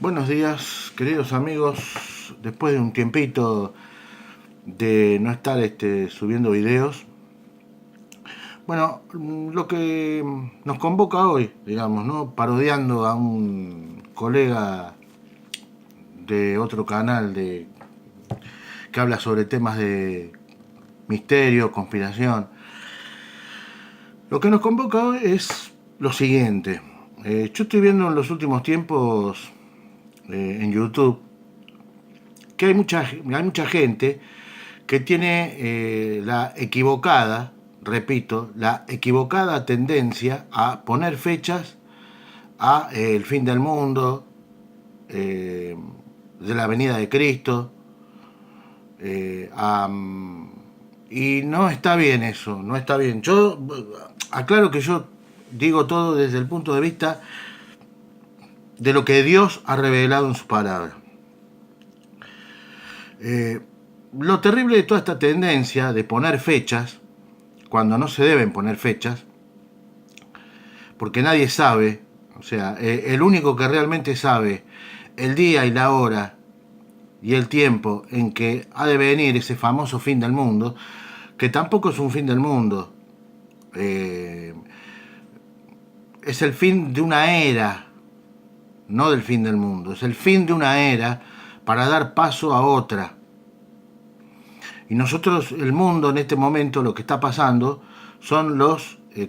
Buenos días, queridos amigos. Después de un tiempito de no estar subiendo videos, bueno, lo que nos convoca hoy, digamos, ¿no? Parodiando a un colega de otro canal que habla sobre temas de misterio, conspiración. Lo que nos convoca hoy es lo siguiente. Yo estoy viendo en los últimos tiempos en YouTube que hay mucha gente que tiene la equivocada, repito, la equivocada tendencia a poner fechas a el fin del mundo, eh, de la venida de Cristo, y no está bien eso, no está bien. Yo aclaro que yo digo todo desde el punto de vista de lo que Dios ha revelado en su palabra. Eh, lo terrible de toda esta tendencia de poner fechas, cuando no se deben poner fechas, porque nadie sabe, o sea, el único que realmente sabe el día y la hora y el tiempo en que ha de venir ese famoso fin del mundo, que tampoco es un fin del mundo, eh, es el fin de una era, no del fin del mundo, es el fin de una era para dar paso a otra. Y nosotros, el mundo en este momento, lo que está pasando son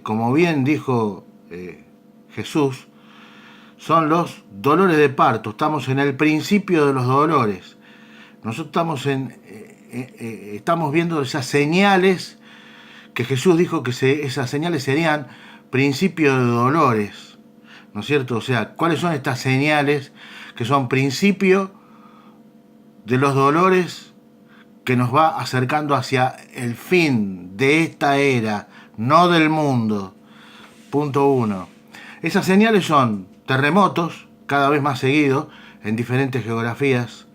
como bien dijo Jesús, son los dolores de parto. Estamos en el principio de los dolores. Nosotros estamos viendo esas señales que Jesús dijo que esas señales serían principio de dolores, ¿no es cierto? O sea, ¿cuáles son estas señales que son principio de los dolores que nos va acercando hacia el fin de esta era, no del mundo? Punto uno. Esas señales son terremotos, cada vez más seguidos, en diferentes geografías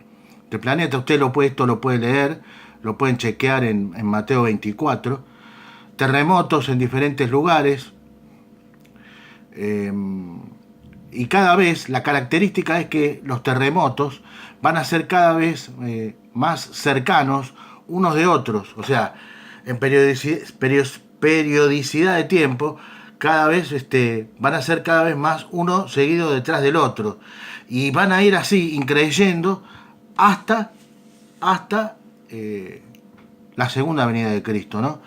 del planeta. Esto lo puede leer, lo pueden chequear en Mateo 24. Terremotos en diferentes lugares. Eh, y cada vez la característica es que los terremotos van a ser cada vez más cercanos unos de otros. O sea, en periodicidad de tiempo, cada vez van a ser cada vez más uno seguido detrás del otro. Y van a ir así, increyendo, hasta la segunda venida de Cristo, ¿no?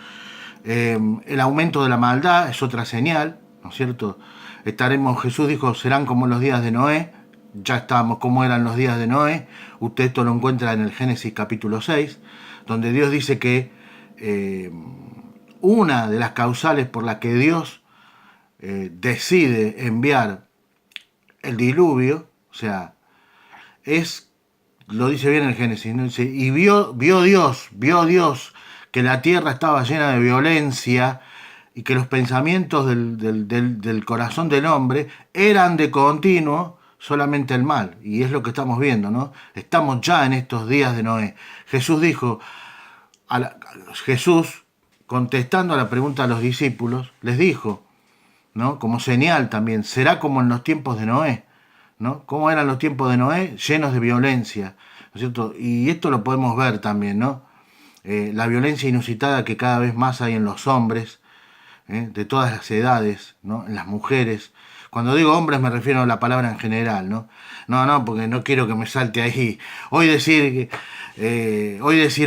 El aumento de la maldad es otra señal, ¿no es cierto? Jesús dijo, serán como los días de Noé. Ya estábamos como eran los días de Noé. Usted esto lo encuentra en el Génesis capítulo 6, donde Dios dice que una de las causales por las que Dios decide enviar el diluvio, o sea, lo dice bien el Génesis, ¿no? Dice, y vio Dios que la tierra estaba llena de violencia y que los pensamientos del corazón del hombre eran de continuo solamente el mal. Y es lo que estamos viendo, ¿no? Estamos ya en estos días de Noé. Jesús dijo, Jesús, contestando a la pregunta de los discípulos, les dijo, ¿no? Como señal también, será como en los tiempos de Noé, ¿no? ¿Cómo eran los tiempos de Noé? Llenos de violencia, ¿no es cierto? Y esto lo podemos ver también, ¿no? La violencia inusitada que cada vez más hay en los hombres, de todas las edades, ¿no? En las mujeres. Cuando digo hombres me refiero a la palabra en general, ¿no? No, porque no quiero que me salte ahí. Hoy decir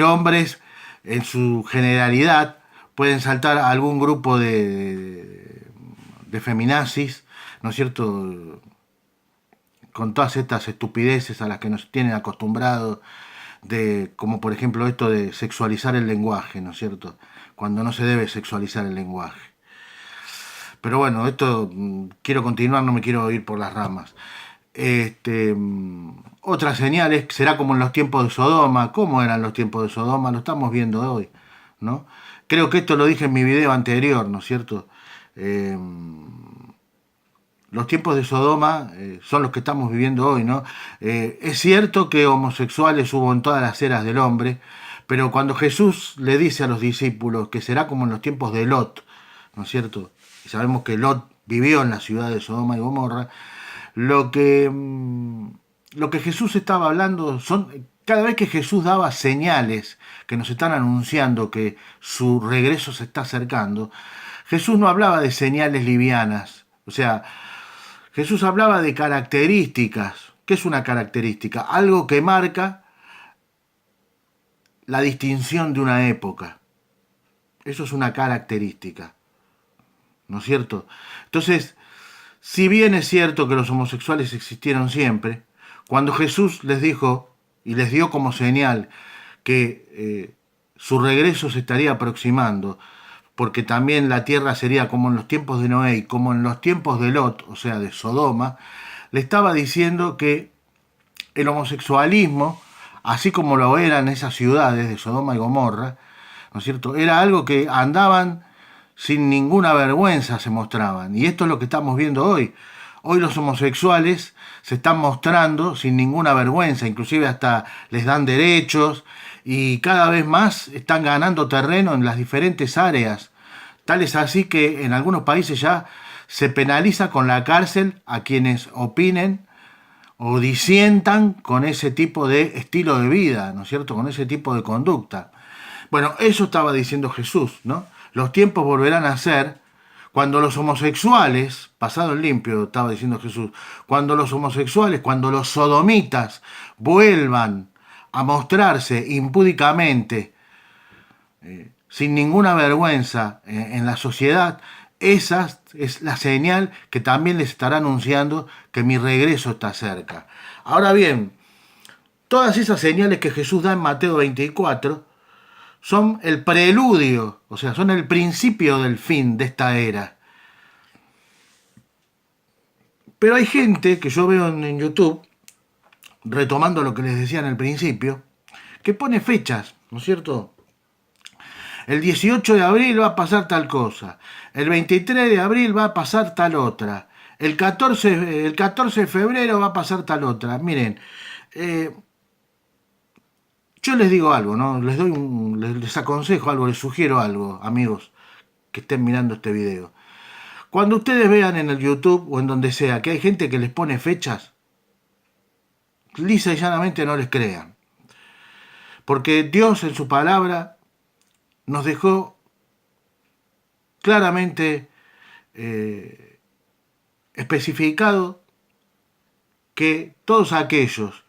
hombres en su generalidad pueden saltar a algún grupo de feminazis, ¿no es cierto? Con todas estas estupideces a las que nos tienen acostumbrados, como por ejemplo esto de sexualizar el lenguaje, ¿no es cierto? Cuando no se debe sexualizar el lenguaje. Pero bueno, esto quiero continuar, no me quiero ir por las ramas. Otra señal es que será como en los tiempos de Sodoma. ¿Cómo eran los tiempos de Sodoma? Lo estamos viendo hoy, ¿no? Creo que esto lo dije en mi video anterior, ¿no es cierto? Eh, los tiempos de Sodoma son los que estamos viviendo hoy, ¿no? Es cierto que homosexuales hubo en todas las eras del hombre, pero cuando Jesús le dice a los discípulos que será como en los tiempos de Lot, ¿no es cierto? Y sabemos que Lot vivió en la ciudad de Sodoma y Gomorra, lo que lo que Jesús estaba hablando son, cada vez que Jesús daba señales que nos están anunciando que su regreso se está acercando, Jesús no hablaba de señales livianas, o sea, Jesús hablaba de características. ¿Qué es una característica? Algo que marca la distinción de una época. Eso es una característica, ¿no es cierto? Entonces, si bien es cierto que los homosexuales existieron siempre, cuando Jesús les dijo y les dio como señal que su regreso se estaría aproximando, porque también la tierra sería como en los tiempos de Noé y como en los tiempos de Lot, o sea, de Sodoma, le estaba diciendo que el homosexualismo, así como lo eran esas ciudades de Sodoma y Gomorra, ¿no es cierto?, era algo que andaban sin ninguna vergüenza, se mostraban. Y esto es lo que estamos viendo hoy. Hoy los homosexuales se están mostrando sin ninguna vergüenza, inclusive hasta les dan derechos y cada vez más están ganando terreno en las diferentes áreas. Tal es así que en algunos países ya se penaliza con la cárcel a quienes opinen o disientan con ese tipo de estilo de vida, ¿no es cierto?, con ese tipo de conducta. Bueno, eso estaba diciendo Jesús, ¿no? Los tiempos volverán a ser cuando los homosexuales, pasado el limpio, estaba diciendo Jesús, cuando los homosexuales, cuando los sodomitas vuelvan a mostrarse impúdicamente, sin ninguna vergüenza en la sociedad, esa es la señal que también les estará anunciando que mi regreso está cerca. Ahora bien, todas esas señales que Jesús da en Mateo 24 son el preludio, o sea, son el principio del fin de esta era. Pero hay gente que yo veo en YouTube, retomando lo que les decía en el principio, que pone fechas, ¿no es cierto? El 18 de abril va a pasar tal cosa, el 23 de abril va a pasar tal otra, el 14 de febrero va a pasar tal otra. Miren, yo les digo algo, ¿no? Les aconsejo algo, les sugiero algo, amigos que estén mirando este video. Cuando ustedes vean en el YouTube o en donde sea que hay gente que les pone fechas, lisa y llanamente no les crean. Porque Dios en su palabra nos dejó claramente especificado que todos aquellos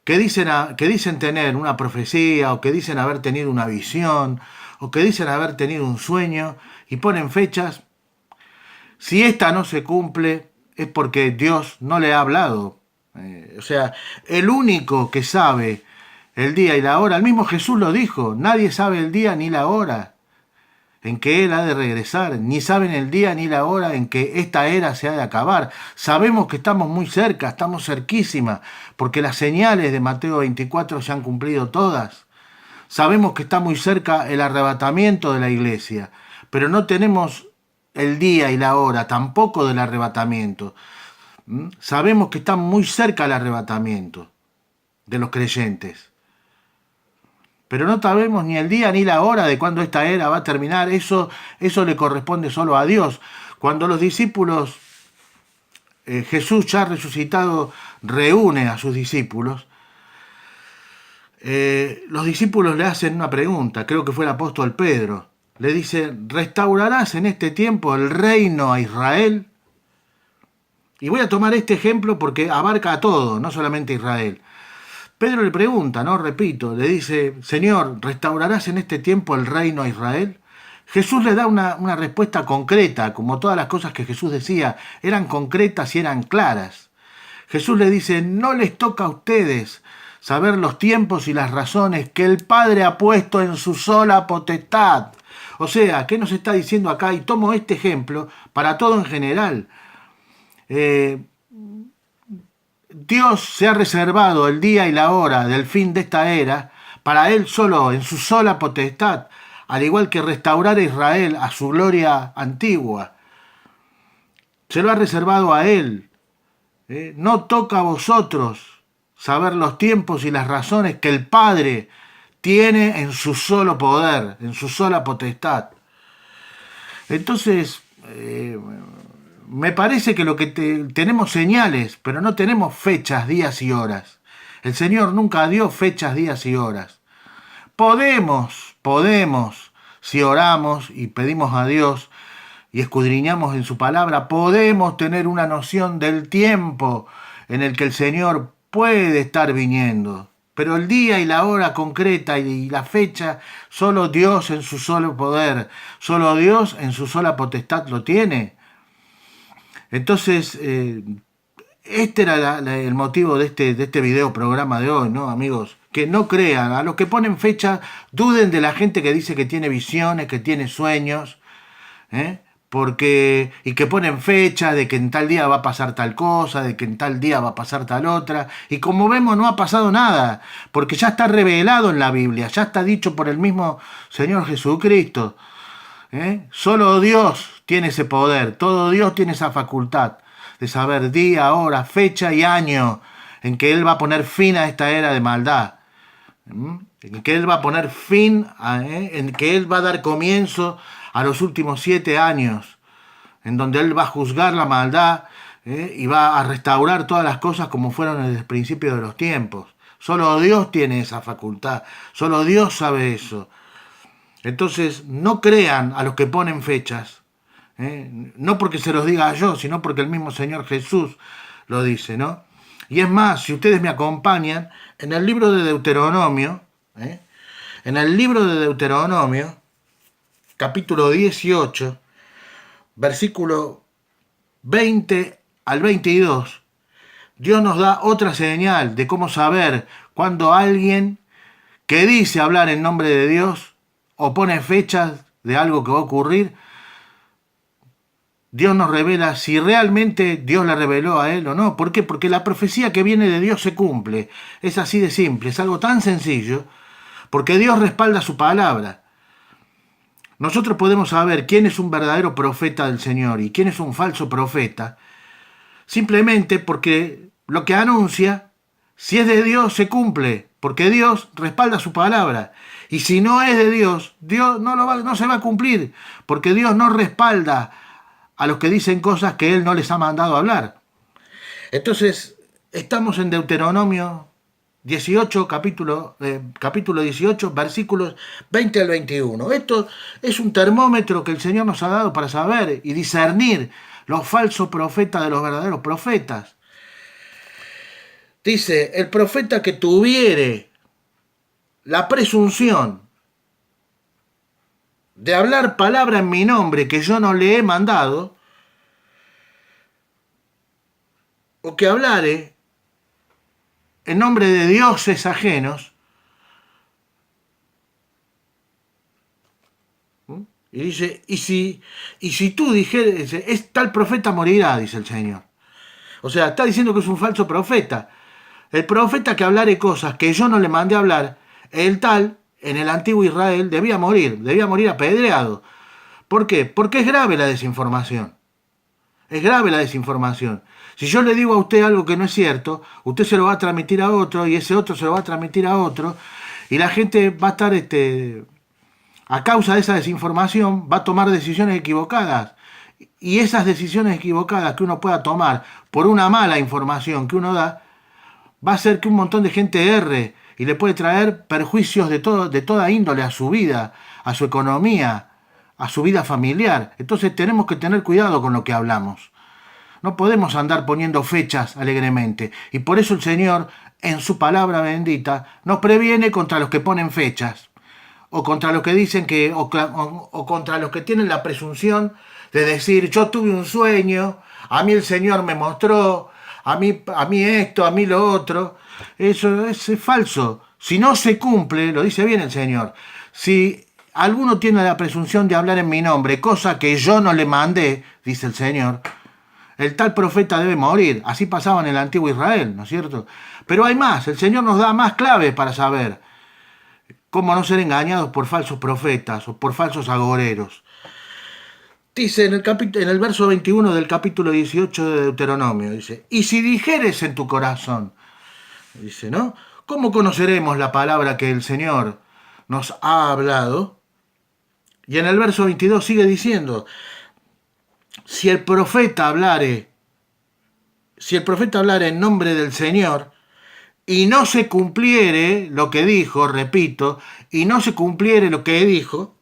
que dicen tener una profecía o que dicen haber tenido una visión o que dicen haber tenido un sueño y ponen fechas, si esta no se cumple es porque Dios no le ha hablado. O sea, el único que sabe el día y la hora, el mismo Jesús lo dijo, nadie sabe el día ni la hora en que Él ha de regresar, ni saben el día ni la hora en que esta era se ha de acabar. Sabemos que estamos muy cerca, estamos cerquísima, porque las señales de Mateo 24 se han cumplido todas. Sabemos que está muy cerca el arrebatamiento de la iglesia, pero no tenemos el día y la hora tampoco del arrebatamiento. Sabemos que está muy cerca el arrebatamiento de los creyentes, pero no sabemos ni el día ni la hora de cuándo esta era va a terminar. Eso le corresponde solo a Dios. Cuando los discípulos, Jesús ya resucitado, reúne a sus discípulos, los discípulos le hacen una pregunta, creo que fue el apóstol Pedro. Le dice, ¿restaurarás en este tiempo el reino a Israel? Y voy a tomar este ejemplo porque abarca a todo, no solamente a Israel. Pedro le pregunta, ¿no? Repito, le dice, Señor, ¿restaurarás en este tiempo el reino a Israel? Jesús le da una respuesta concreta, como todas las cosas que Jesús decía, eran concretas y eran claras. Jesús le dice, no les toca a ustedes saber los tiempos y las razones que el Padre ha puesto en su sola potestad. O sea, ¿qué nos está diciendo acá? Y tomo este ejemplo para todo en general. Dios se ha reservado el día y la hora del fin de esta era para Él solo, en su sola potestad, al igual que restaurar a Israel a su gloria antigua. Se lo ha reservado a Él. No toca a vosotros saber los tiempos y las razones que el Padre tiene en su solo poder, en su sola potestad. Entonces, me parece que lo que tenemos señales, pero no tenemos fechas, días y horas. El Señor nunca dio fechas, días y horas. Podemos, si oramos y pedimos a Dios y escudriñamos en su palabra, podemos tener una noción del tiempo en el que el Señor puede estar viniendo. Pero el día y la hora concreta y la fecha, solo Dios en su solo poder, solo Dios en su sola potestad lo tiene. Entonces, este era el motivo de este video programa de hoy, ¿no, amigos? Que no crean, a los que ponen fecha, duden de la gente que dice que tiene visiones, que tiene sueños, ¿eh? Y que ponen fecha de que en tal día va a pasar tal cosa, de que en tal día va a pasar tal otra, y como vemos no ha pasado nada, porque ya está revelado en la Biblia, ya está dicho por el mismo Señor Jesucristo, ¿eh? Solo Dios tiene ese poder, todo Dios tiene esa facultad de saber día, hora, fecha y año en que Él va a poner fin a esta era de maldad. En que Él va a poner fin, en que Él va a dar comienzo a los últimos 7 años, en donde Él va a juzgar la maldad y va a restaurar todas las cosas como fueron desde el principio de los tiempos. Solo Dios tiene esa facultad, solo Dios sabe eso. Entonces, no crean a los que ponen fechas, no porque se los diga yo, sino porque el mismo Señor Jesús lo dice, ¿no? Y es más, si ustedes me acompañan, en el libro de Deuteronomio, en el libro de Deuteronomio, capítulo 18, versículo 20 al 22, Dios nos da otra señal de cómo saber cuando alguien que dice hablar en nombre de Dios o pone fechas de algo que va a ocurrir, Dios nos revela si realmente Dios la reveló a él o no. ¿Por qué? Porque la profecía que viene de Dios se cumple. Es así de simple, es algo tan sencillo, porque Dios respalda su palabra. Nosotros podemos saber quién es un verdadero profeta del Señor y quién es un falso profeta, simplemente porque lo que anuncia, si es de Dios, se cumple, porque Dios respalda su palabra. Y si no es de Dios, Dios no se va a cumplir, porque Dios no respalda a los que dicen cosas que Él no les ha mandado hablar. Entonces, estamos en Deuteronomio 18, capítulo 18, versículos 20 al 21. Esto es un termómetro que el Señor nos ha dado para saber y discernir los falsos profetas de los verdaderos profetas. Dice, el profeta que tuviere la presunción de hablar palabra en mi nombre que yo no le he mandado, o que hablare en nombre de dioses ajenos, y dice, y si tú dijeres, es tal profeta morirá, dice el Señor. O sea, está diciendo que es un falso profeta. El profeta que hablare cosas que yo no le mandé a hablar, el tal, en el antiguo Israel, debía morir apedreado. ¿Por qué? Porque es grave la desinformación. Es grave la desinformación. Si yo le digo a usted algo que no es cierto, usted se lo va a transmitir a otro y ese otro se lo va a transmitir a otro y la gente va a estar, a causa de esa desinformación, va a tomar decisiones equivocadas. Y esas decisiones equivocadas que uno pueda tomar por una mala información que uno da, va a hacer que un montón de gente erre y le puede traer perjuicios de toda índole a su vida, a su economía, a su vida familiar. Entonces tenemos que tener cuidado con lo que hablamos. No podemos andar poniendo fechas alegremente. Y por eso el Señor, en su palabra bendita, nos previene contra los que ponen fechas. O contra los que dicen que, o contra los que tienen la presunción de decir, yo tuve un sueño, a mí el Señor me mostró, a mí esto, a mí lo otro. Eso es falso. Si no se cumple, lo dice bien el Señor, si alguno tiene la presunción de hablar en mi nombre, cosa que yo no le mandé, dice el Señor, el tal profeta debe morir. Así pasaba en el antiguo Israel, ¿no es cierto? Pero hay más, el Señor nos da más claves para saber cómo no ser engañados por falsos profetas o por falsos agoreros. Dice en el verso 21 del capítulo 18 de Deuteronomio, dice, y si dijeres en tu corazón, dice, ¿no? ¿Cómo conoceremos la palabra que el Señor nos ha hablado? Y en el verso 22 sigue diciendo, si el profeta hablare, si el profeta hablare en nombre del Señor, y no se cumpliere lo que dijo, repito, y no se cumpliere lo que dijo,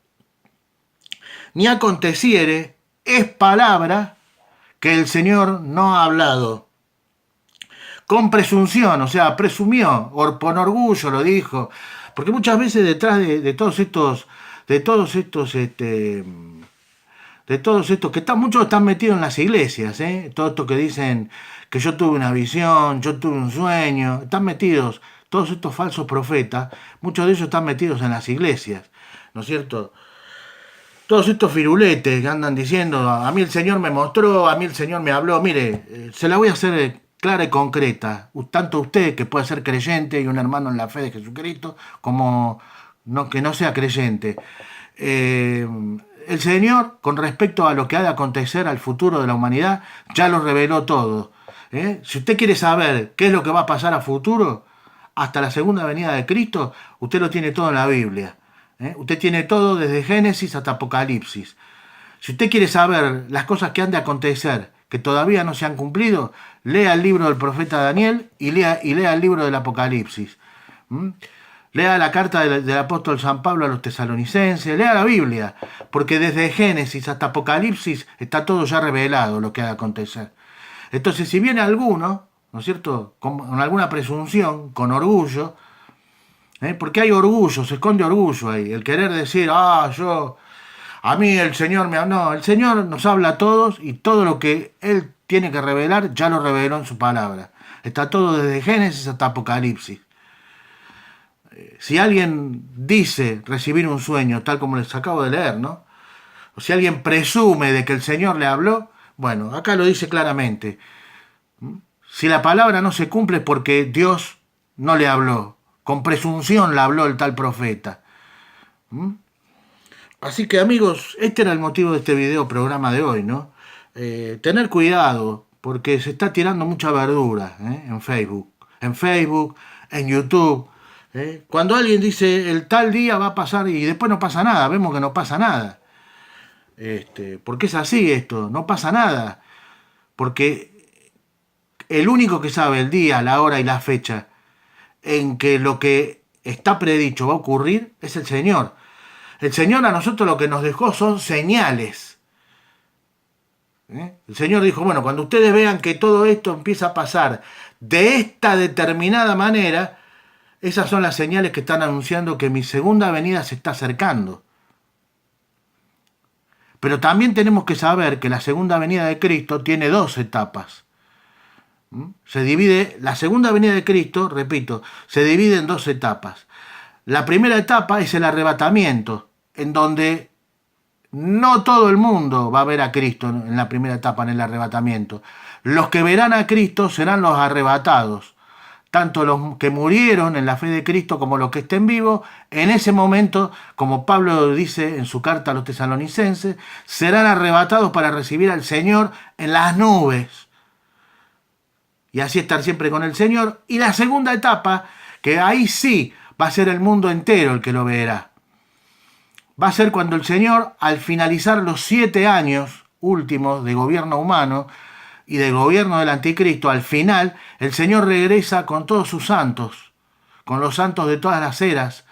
ni aconteciere, es palabra que el Señor no ha hablado. Con presunción, o sea, presumió, con orgullo lo dijo, porque muchas veces detrás de todos estos, de todos estos, de todos estos, muchos están metidos en las iglesias, todo esto que dicen que yo tuve una visión, yo tuve un sueño, están metidos, todos estos falsos profetas, muchos de ellos están metidos en las iglesias, ¿no es cierto? Todos estos firuletes que andan diciendo, a mí el Señor me mostró, a mí el Señor me habló, mire, se la voy a hacer clara y concreta, tanto usted que puede ser creyente y un hermano en la fe de Jesucristo, como que no sea creyente. El Señor, con respecto a lo que ha de acontecer al futuro de la humanidad, ya lo reveló todo. Si usted quiere saber qué es lo que va a pasar a futuro, hasta la segunda venida de Cristo, usted lo tiene todo en la Biblia. Usted tiene todo desde Génesis hasta Apocalipsis. Si usted quiere saber las cosas que han de acontecer, que todavía no se han cumplido, lea el libro del profeta Daniel y lea el libro del Apocalipsis. Lea la carta del apóstol San Pablo a los tesalonicenses, lea la Biblia, porque desde Génesis hasta Apocalipsis está todo ya revelado lo que ha de acontecer. Entonces, si viene alguno, ¿no es cierto?, con alguna presunción, con orgullo, porque hay orgullo, se esconde orgullo ahí, el querer decir, a mí el Señor me habla. No, el Señor nos habla a todos y todo lo que Él tiene que revelar ya lo reveló en su palabra. Está todo desde Génesis hasta Apocalipsis. Si alguien dice recibir un sueño, tal como les acabo de leer, ¿no? O si alguien presume de que el Señor le habló, bueno, acá lo dice claramente. Si la palabra no se cumple es porque Dios no le habló. Con presunción le habló el tal profeta. Así que, amigos, este era el motivo de este video programa de hoy, ¿no? Tener cuidado, porque se está tirando mucha verdura en Facebook, en YouTube. Cuando alguien dice el tal día va a pasar y después no pasa nada, vemos que no pasa nada. Porque es así esto, no pasa nada. Porque el único que sabe el día, la hora y la fecha en que lo que está predicho va a ocurrir es el Señor. El Señor a nosotros lo que nos dejó son señales. El Señor dijo, bueno, cuando ustedes vean que todo esto empieza a pasar de esta determinada manera, esas son las señales que están anunciando que mi segunda venida se está acercando. Pero también tenemos que saber que la segunda venida de Cristo tiene dos etapas. Se divide, la segunda venida de Cristo, repito, se divide en dos etapas. La primera etapa es el arrebatamiento, en donde no todo el mundo va a ver a Cristo en la primera etapa, en el arrebatamiento. Los que verán a Cristo serán los arrebatados, tanto los que murieron en la fe de Cristo como los que estén vivos. En ese momento, como Pablo dice en su carta a los tesalonicenses, serán arrebatados para recibir al Señor en las nubes. Y así estar siempre con el Señor. Y la segunda etapa, que ahí sí va a ser el mundo entero el que lo verá. Va a ser cuando el Señor, al finalizar los 7 años últimos de gobierno humano y de gobierno del anticristo, al final el Señor regresa con todos sus santos, con los santos de todas las eras,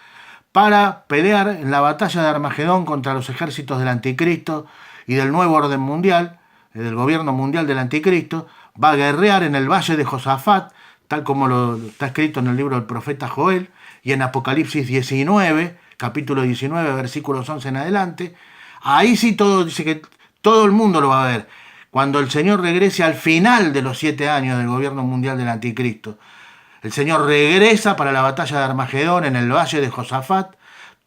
para pelear en la batalla de Armagedón contra los ejércitos del anticristo y del nuevo orden mundial, del gobierno mundial del anticristo. Va a guerrear en el valle de Josafat, tal como lo está escrito en el libro del profeta Joel, y en Apocalipsis 19, capítulo 19, versículos 11 en adelante. Ahí sí todo dice que todo el mundo lo va a ver. Cuando el Señor regrese al final de los 7 años del gobierno mundial del anticristo. El Señor regresa para la batalla de Armagedón en el valle de Josafat.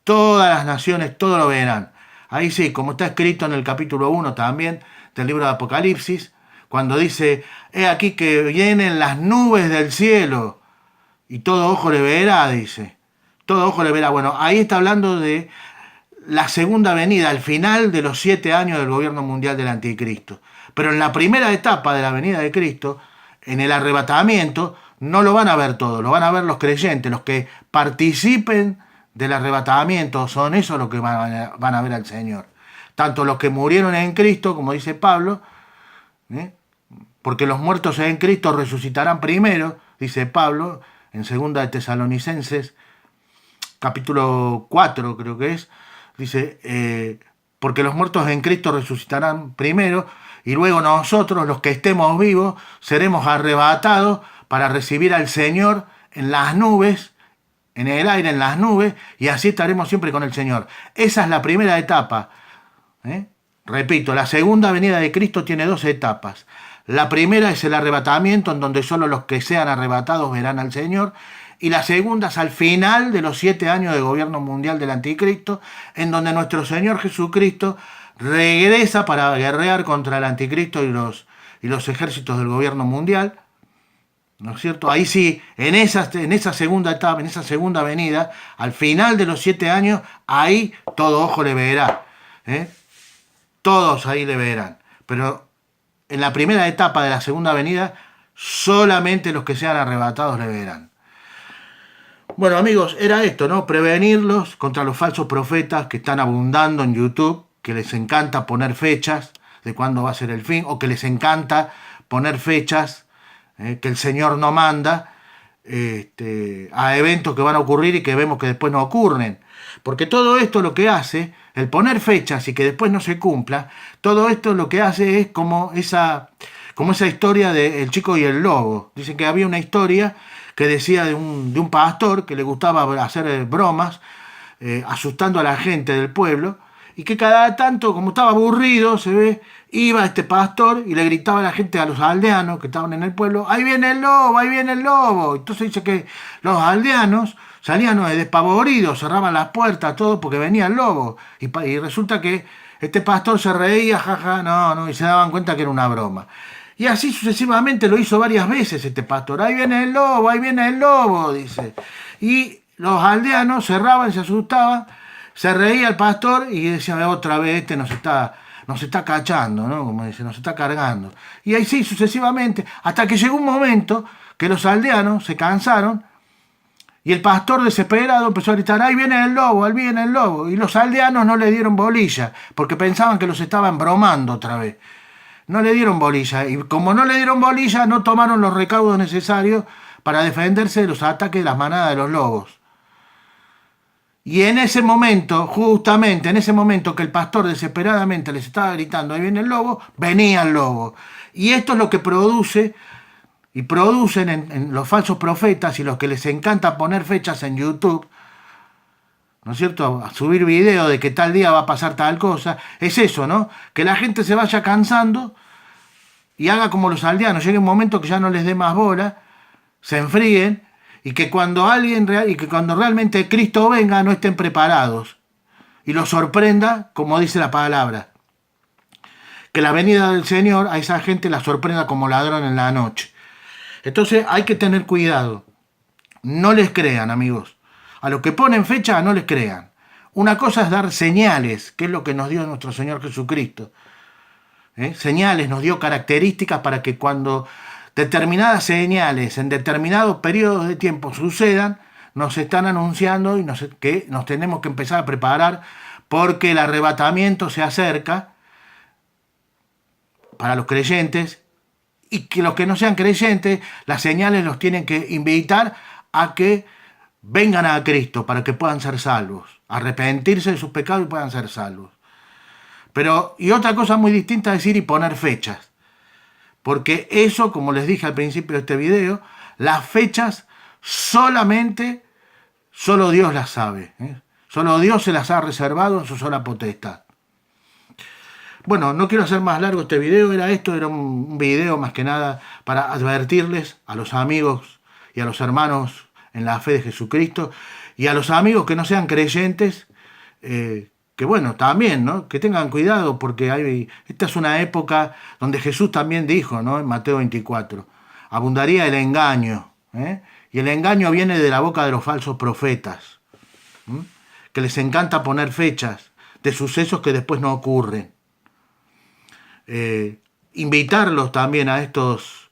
Todas las naciones, todo lo verán. Ahí sí, como está escrito en el capítulo 1 también del libro de Apocalipsis, cuando dice, he aquí que vienen las nubes del cielo y todo ojo le verá, dice. Todo ojo le verá. Bueno, ahí está hablando de la segunda venida, al final de los 7 años del gobierno mundial del anticristo. Pero en la primera etapa de la venida de Cristo, en el arrebatamiento, no lo van a ver todos, lo van a ver los creyentes, los que participen del arrebatamiento, son esos los que van a ver al Señor. Tanto los que murieron en Cristo, como dice Pablo, ¿eh? Porque los muertos en Cristo resucitarán primero, dice Pablo, en 2 de Tesalonicenses, capítulo 4 creo que es, dice, porque los muertos en Cristo resucitarán primero, y luego nosotros, los que estemos vivos, seremos arrebatados para recibir al Señor en las nubes, en el aire, en las nubes, y así estaremos siempre con el Señor. Esa es la primera etapa. Repito, la segunda venida de Cristo tiene 2 etapas. La primera es el arrebatamiento, en donde solo los que sean arrebatados verán al Señor. Y la segunda es al final de los 7 años de gobierno mundial del Anticristo, en donde nuestro Señor Jesucristo regresa para guerrear contra el Anticristo y los ejércitos del gobierno mundial. ¿No es cierto? Ahí sí, en esa segunda etapa, en esa segunda venida, al final de los 7 años, ahí todo ojo le verá. Todos ahí le verán. Pero en la primera etapa de la segunda venida, solamente los que sean arrebatados le verán. Bueno, amigos, era esto, ¿no? Prevenirlos contra los falsos profetas que están abundando en YouTube, que les encanta poner fechas de cuándo va a ser el fin, o que les encanta poner fechas que el Señor no manda a eventos que van a ocurrir y que vemos que después no ocurren. Porque todo esto lo que hace, el poner fechas y que después no se cumpla, todo esto lo que hace es como esa historia del chico y el lobo. Dicen que había una historia que decía de un pastor que le gustaba hacer bromas, asustando a la gente del pueblo, y que cada tanto, como estaba aburrido, se ve, iba este pastor y le gritaba a la gente, a los aldeanos que estaban en el pueblo, ¡ahí viene el lobo, ahí viene el lobo! Entonces dice que los aldeanos salían despavoridos, cerraban las puertas, todo, porque venía el lobo. Y resulta que este pastor se reía, jaja, no, y se daban cuenta que era una broma. Y así sucesivamente lo hizo varias veces este pastor. Ahí viene el lobo, dice. Y los aldeanos cerraban, se asustaban, se reía el pastor y decía, otra vez este nos está cachando, ¿no? Como dice, nos está cargando. Y así sucesivamente, hasta que llegó un momento que los aldeanos se cansaron y el pastor desesperado empezó a gritar, ahí viene el lobo, ahí viene el lobo. Y los aldeanos no le dieron bolilla, porque pensaban que los estaban bromando otra vez. No le dieron bolilla, y como no le dieron bolilla, no tomaron los recaudos necesarios para defenderse de los ataques de las manadas de los lobos. Y en ese momento, justamente en ese momento que el pastor desesperadamente les estaba gritando, ahí viene el lobo, venía el lobo. Y esto es lo que produce y producen en los falsos profetas y los que les encanta poner fechas en YouTube, ¿no es cierto? A subir video de que tal día va a pasar tal cosa. Es eso, ¿no? Que la gente se vaya cansando y haga como los aldeanos. Llegue un momento que ya no les dé más bola, se enfríen y que cuando realmente Cristo venga no estén preparados y los sorprenda, como dice la palabra. Que la venida del Señor a esa gente la sorprenda como ladrón en la noche. Entonces hay que tener cuidado. No les crean, amigos. A los que ponen fecha no les crean. Una cosa es dar señales, que es lo que nos dio nuestro Señor Jesucristo. Señales, nos dio características para que cuando determinadas señales en determinados periodos de tiempo sucedan, nos están anunciando que nos tenemos que empezar a preparar porque el arrebatamiento se acerca para los creyentes y que los que no sean creyentes, las señales los tienen que invitar a que vengan a Cristo para que puedan ser salvos, arrepentirse de sus pecados y puedan ser salvos. Y otra cosa muy distinta es decir y poner fechas. Porque eso, como les dije al principio de este video, las fechas solo Dios las sabe. Solo Dios se las ha reservado en su sola potestad. Bueno, no quiero hacer más largo este video, era un video más que nada para advertirles a los amigos y a los hermanos en la fe de Jesucristo y a los amigos que no sean creyentes, que bueno, también, ¿no? Que tengan cuidado porque esta es una época donde Jesús también dijo, ¿no? En Mateo 24, abundaría el engaño, y el engaño viene de la boca de los falsos profetas, que les encanta poner fechas de sucesos que después no ocurren. Invitarlos también a estos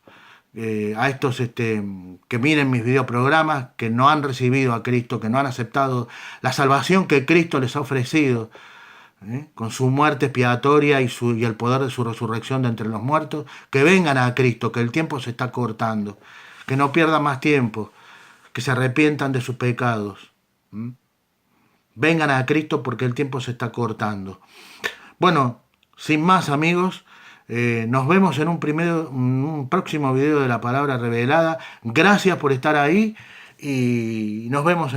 que miren mis videoprogramas, que no han recibido a Cristo, que no han aceptado la salvación que Cristo les ha ofrecido, con su muerte expiatoria y el poder de su resurrección de entre los muertos, que vengan a Cristo, que el tiempo se está cortando, que no pierdan más tiempo, que se arrepientan de sus pecados. Vengan a Cristo porque el tiempo se está cortando. Bueno, sin más amigos, nos vemos en un próximo video de la palabra revelada. Gracias por estar ahí y nos vemos.